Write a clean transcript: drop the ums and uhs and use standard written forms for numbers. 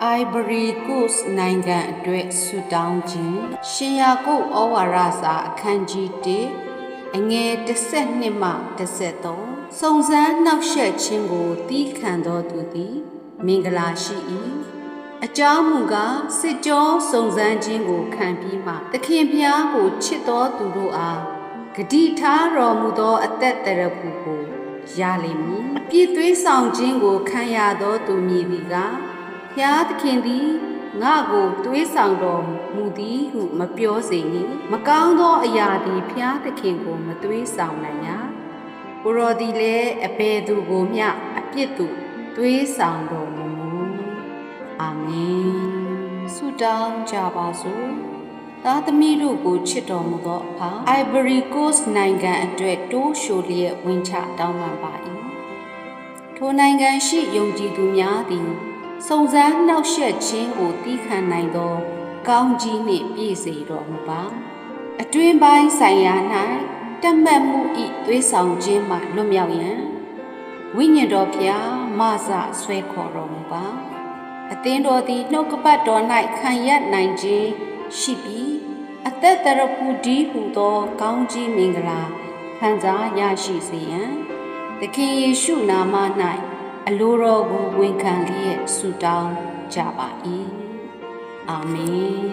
Ivory Coast နိုင်ငံအတွက်ဆူတောင်းခြင်းရှင်ယာကုပ်ဩဝါဒစာအခန်းကြီး1အငယ်12မှ13စုံစမ်းနှောက်ယှက်ခြင်းကိုတီးခံတော်သူသည်မင်္ဂလာရှိ၏အကြောင်းမူကားစစ်ကြောစုံစမ်းခြင်းကိုခံပြီးမှသခင်ဖျားကိုချစ်တော်သူတို့အားဂတိထားတော်မူသောအသက်တရဖူကိုရလိမ့်မည်အပြည့်သွေးဆောင်ခြင်းကိုခံရသောသူမည်သည်ကဖျားသခင်သည်ငါကိုသွေးဆောင်တော်မူသည်ဟုမပြောစေနှင့်မကောင်းသောအရာသည်ဖျားသခင်ကိုမသွေးဆောင်နိုင်ရာကိုရောသည်လည်းအဘယ်သူကိုမျှအပြစ်သူသွေးဆောင်တော်မူအာမင်ဆုတောင်းကြပါစို့သားသမီးတို့ကိုချစ်တော်မူသောအဖ Ivory Coast နိုင်ငံအတွက်တိုးရှိုလျက်ဝင်ချတောင်းပန်ပါ၏ထိုနိုင်ငံရှိယုံကြည်သူများသည်စုံစမ်းနှောက်ယှက်ခြင်းကိုတီးခံနိုင်သောကောင်းကြီးနှင့်ပြည့်စေတော်မူပါအတွင်းပိုင်းဆိုင်ရာ၌တတ်မှတ်မှု၏သွေးဆောင်ခြင်းမှလွတ်မြောက်ရန်ဝိညာဉ်တော်ဖျားမဆဆွဲခေါ်တော်မူပါအသင်းတော်သည်နှုတ်ကပတ်တော်၌ခံရနိုင်ခြင်းရှိပြီးအသက်တရဖူဒီဟုသောကောင်းကြီးမင်္ဂလာခံစားရရှိစေရန်သခင်ယေရှုနာမ၌အလိုတော်ကိုဝန်ခံလျက်ဆုတောင်းကြပါ၏အာမင်